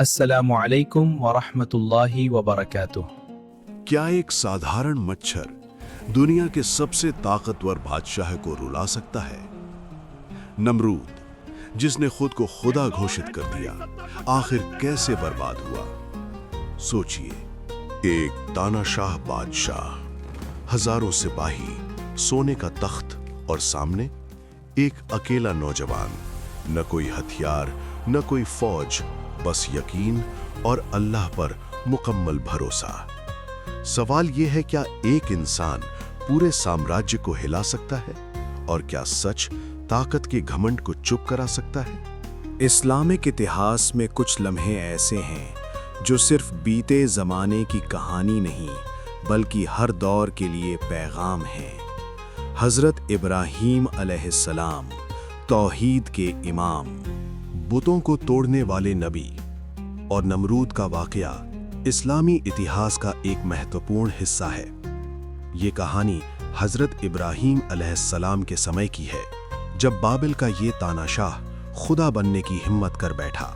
السلام علیکم ورحمۃ اللہ وبرکاتہ۔ کیا ایک साधारण मच्छर दुनिया के सबसे ताकतवर बादशाह को रुला सकता है? नमरूद, जिसने खुद को खुदा घोषित कर दिया, आखिर कैसे बर्बाद हुआ? सोचिए, एक तानाशाह बादशाह, हजारों सिपाही, सोने का तख्त और सामने एक अकेला नौजवान, न कोई हथियार न कोई फौज, बस यकीन और अल्लाह पर मुकम्मल भरोसा। सवाल यह है, क्या एक इंसान पूरे साम्राज्य को हिला सकता है? और क्या सच ताकत के घमंड को चुप करा सकता है? इस्लामिक इतिहास में कुछ लम्हे ऐसे हैं जो सिर्फ बीते ज़माने की कहानी नहीं बल्कि हर दौर के लिए पैगाम हैं। हज़रत इब्राहीम अलैहिस्सलाम, तौहीद के इमाम, बुतों को तोड़ने वाले नबी, और नमरूद का वाक़या इस्लामी इतिहास का एक महत्वपूर्ण हिस्सा है। ये कहानी हज़रत इब्राहीम अलैहिस्सलाम के समय की है, जब बाबिल का ये तानाशाह खुदा बनने की हिम्मत कर बैठा।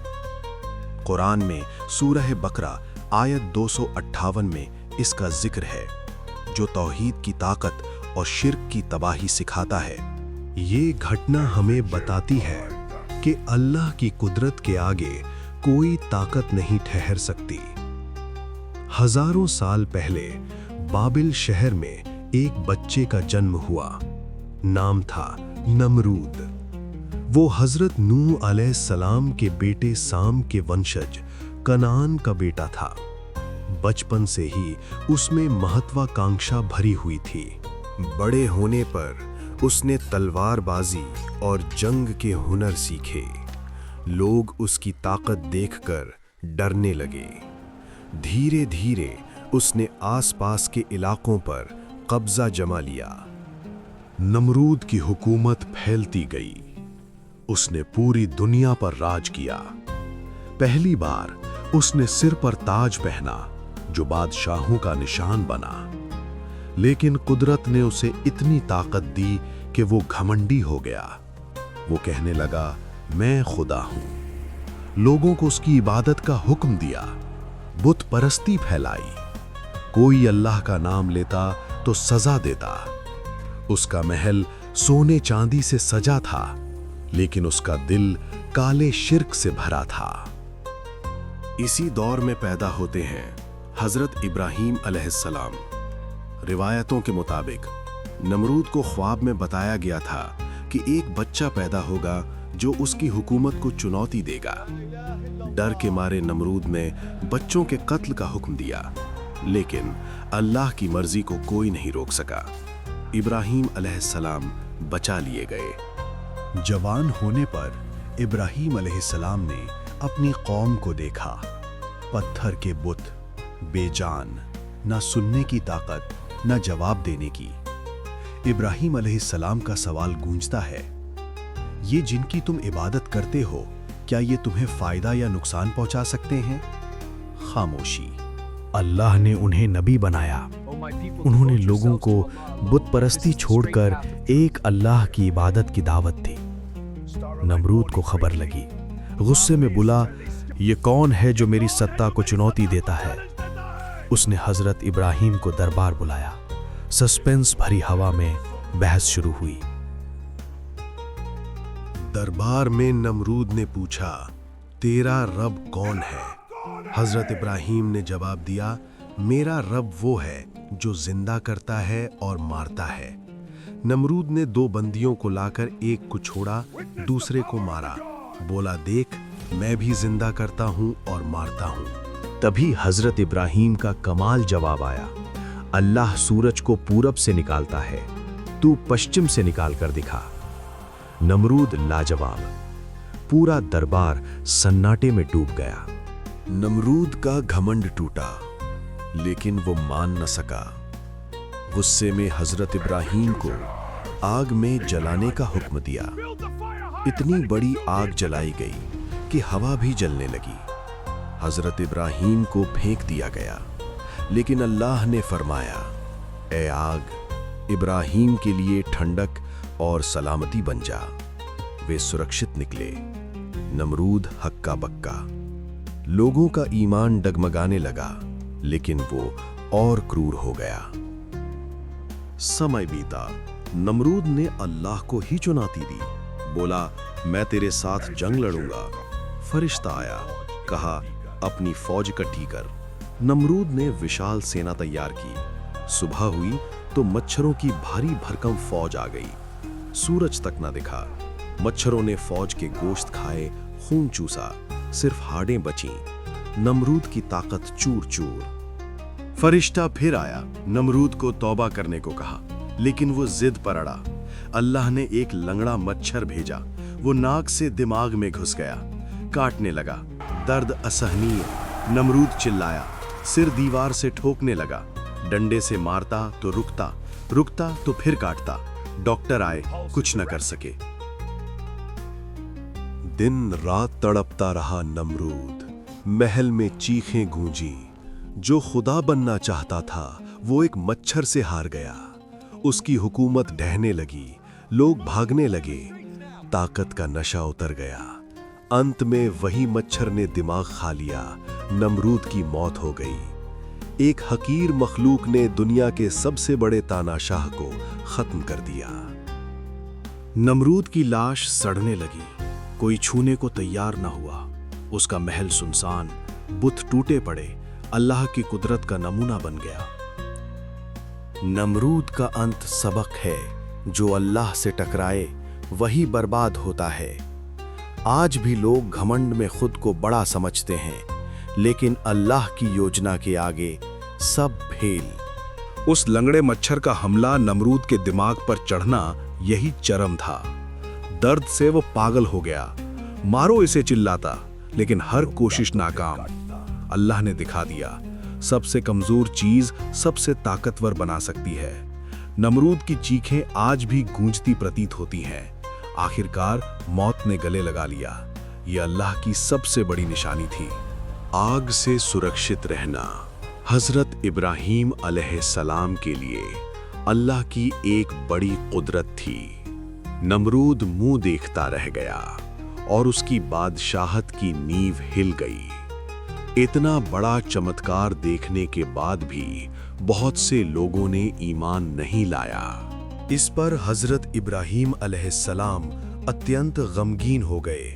कुरान में सूरह बकरा आयत 258 में इसका जिक्र है, जो तौहीद की ताकत और शिर्क की तबाही सिखाता है। ये घटना हमें बताती है कि अल्लाह की कुदरत के आगे कोई ताकत नहीं ठहर सकती। हजारों साल पहले बाबिल शहर में एक बच्चे का जन्म हुआ। नाम था नमरूद। वो हजरत नूह अलैहिस्सलाम के बेटे साम के वंशज कनान का बेटा था। बचपन से ही उसमें महत्वाकांक्षा भरी हुई थी। बड़े होने पर उसने तलवारबाजी और जंग के हुनर सीखे। लोग उसकी ताकत देखकर डरने लगे। धीरे धीरे उसने आसपास के इलाकों पर कब्जा जमा लिया। नमरूद की हुकूमत फैलती गई। उसने पूरी दुनिया पर राज किया। पहली बार उसने सिर पर ताज पहना, जो बादशाहों का निशान बना। लेकिन कुदरत ने उसे इतनी ताकत दी कि वो घमंडी हो गया। वो कहने लगा, मैं खुदा हूं। लोगों को उसकी इबादत का हुक्म दिया। बुत परस्ती फैलाई। कोई अल्लाह का नाम लेता तो सजा देता। उसका महल सोने चांदी से सजा था, लेकिन उसका दिल काले शिर्क से भरा था। इसी दौर में पैदा होते हैं हजरत इब्राहीम अलैहिस्सलाम। रिवायतों के मुताबिक नमरूद को ख्वाब में बताया गया था कि एक बच्चा पैदा होगा जो उसकी हुकूमत को चुनौती देगा। डर के मारे नमरूद ने बच्चों के कत्ल का हुक्म दिया, लेकिन अल्लाह की मर्जी को कोई नहीं रोक सका। इब्राहीम अलैहिस्सलाम बचा लिए गए। जवान होने पर इब्राहीम अलैहिस्सलाम ने अपनी कौम को देखा। पत्थर के बुत, बेजान, ना सुनने की ताकत न जवाब देने की। इब्राहीम अलैहिस्सलाम का सवाल गूंजता है, ये जिनकी तुम इबादत करते हो, क्या ये तुम्हें फायदा या नुकसान पहुंचा सकते हैं? खामोशी। अल्लाह ने उन्हें नबी बनाया। उन्होंने लोगों को बुत परस्ती छोड़कर एक अल्लाह की इबादत की दावत दी। नमरूद को खबर लगी। गुस्से में बोला, ये कौन है जो मेरी सत्ता को चुनौती देता है? उसने हजरत इब्राहीम को दरबार बुलाया। सस्पेंस भरी हवा में बहस शुरू हुई। दरबार में नमरूद ने पूछा, तेरा रब कौन है? हजरत इब्राहीम ने जवाब दिया, मेरा रब वो है जो जिंदा करता है और मारता है। नमरूद ने दो बंदियों को लाकर एक को छोड़ा, दूसरे को मारा। बोला, देख, मैं भी जिंदा करता हूं और मारता हूं। तभी हजरत इब्राहीम का कमाल जवाब आया, अल्लाह सूरज को पूरब से निकालता है, तू पश्चिम से निकाल कर दिखा। नमरूद लाजवाब। पूरा दरबार सन्नाटे में डूब गया। नमरूद का घमंड टूटा, लेकिन वो मान न सका। गुस्से में हजरत इब्राहीम को आग में जलाने का हुक्म दिया। इतनी बड़ी आग जलाई गई कि हवा भी जलने लगी। हजरत इब्राहीम को फेंक दिया गया, लेकिन अल्लाह ने फरमाया, ए आग, इब्राहीम के लिए ठंडक और सलामती बन जा। वे सुरक्षित निकले। नमरूद हक्का बक्का। लोगों का ईमान डगमगाने लगा, लेकिन वो और क्रूर हो गया। समय बीता, नमरूद ने अल्लाह को ही चुनौती दी। बोला, मैं तेरे साथ जंग लड़ूंगा। फरिश्ता आया, कहा, अपनी फौज इकट्ठी कर। नमरूद ने विशाल सेना तैयार की। सुबह हुई तो मच्छरों की भारी भरकम फौज आ गई। सूरज तक न दिखा। मच्छरों ने फौज के गोश्त खाए, खून चूसा, सिर्फ हाड़ें बचीं। नमरूद की ताकत चूर चूर। फरिश्ता फिर आया, नमरूद को तौबा करने को कहा, लेकिन वो जिद पर अड़ा। अल्लाह ने एक लंगड़ा मच्छर भेजा। वो नाक से दिमाग में घुस गया, काटने लगा। दर्द असहनीय। नमरूद चिल्लाया, सिर दीवार से ठोकने लगा। डंडे से मारता तो रुकता, रुकता तो फिर काटता। डॉक्टर आए, कुछ न कर सके। दिन रात तड़पता रहा नमरूद। महल में चीखें गूंजी। जो खुदा बनना चाहता था वो एक मच्छर से हार गया। उसकी हुकूमत ढहने लगी, लोग भागने लगे। ताकत का नशा उतर गया। अंत में वही मच्छर ने दिमाग खा लिया। नमरूद की मौत हो गई। एक हकीर मखलूक ने दुनिया के सबसे बड़े तानाशाह को खत्म कर दिया। नमरूद की लाश सड़ने लगी। कोई छूने को तैयार न हुआ। उसका महल सुनसान, बुत टूटे पड़े, अल्लाह की कुदरत का नमूना बन गया। नमरूद का अंत सबक है, जो अल्लाह से टकराए वही बर्बाद होता है। आज भी लोग घमंड में खुद को बड़ा समझते हैं, लेकिन अल्लाह की योजना के आगे सब फेल। उस लंगड़े मच्छर का हमला, नमरूद के दिमाग पर चढ़ना, यही चरम था। दर्द से वो पागल हो गया। मारो इसे चिल्लाता, लेकिन हर कोशिश नाकाम। अल्लाह ने दिखा दिया, सबसे कमजोर चीज सबसे ताकतवर बना सकती है। नमरूद की चीखें आज भी गूंजती प्रतीत होती हैं। आखिरकार मौत ने गले लगा लिया। यह अल्लाह की सबसे बड़ी निशानी थी। आग से सुरक्षित रहना हजरत इब्राहीम अलैहिस्सलाम के लिए अल्लाह की एक बड़ी कुदरत थी। नमरूद मुंह देखता रह गया और उसकी बादशाहत की नींव हिल गई। इतना बड़ा चमत्कार देखने के बाद भी बहुत से लोगों ने ईमान नहीं लाया। इस पर हजरत इब्राहीम अलैहिस्सलाम अत्यंत गमगीन हो गए।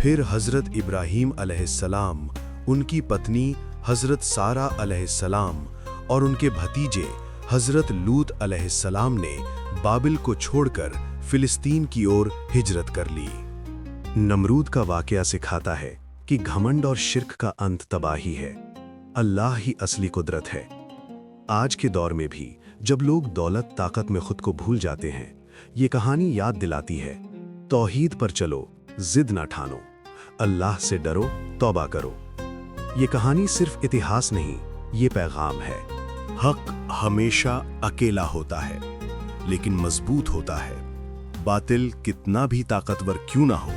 फिर हजरत इब्राहीम अलैहिस्सलाम, उनकी पत्नी हजरत सारा अलैहिस्सलाम और उनके भतीजे हजरत लूत अलैहिस्सलाम ने बाबिल को छोड़कर फिलिस्तीन की ओर हिजरत कर ली। नमरूद का वाकया सिखाता है कि घमंड और शिर्क का अंत तबाही है। अल्लाह ही असली कुदरत है। आज के दौर में भी जब लोग दौलत ताकत में खुद को भूल जाते हैं, ये कहानी याद दिलाती है, तौहीद पर चलो, जिद ना ठानो, अल्लाह से डरो, तौबा करो। ये कहानी सिर्फ इतिहास नहीं, ये पैगाम है। हक हमेशा अकेला होता है, लेकिन मजबूत होता है। बातिल कितना भी ताकतवर क्यों ना हो,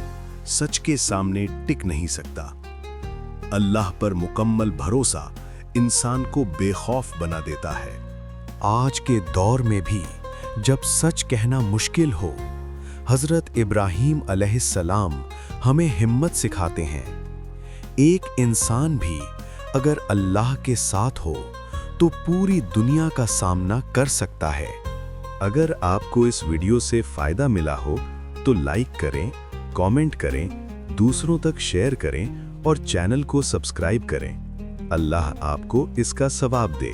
सच के सामने टिक नहीं सकता। अल्लाह पर मुकम्मल भरोसा इंसान को बेखौफ बना देता है। आज के दौर में भी जब सच कहना मुश्किल हो, हजरत इब्राहीम अलैहिस्सलाम हमें हिम्मत सिखाते हैं। एक इंसान भी अगर अल्लाह के साथ हो तो पूरी दुनिया का सामना कर सकता है। अगर आपको इस वीडियो से फायदा मिला हो तो लाइक करें, कमेंट करें, दूसरों तक शेयर करें और चैनल को सब्सक्राइब करें। अल्लाह आपको इसका सवाब दे।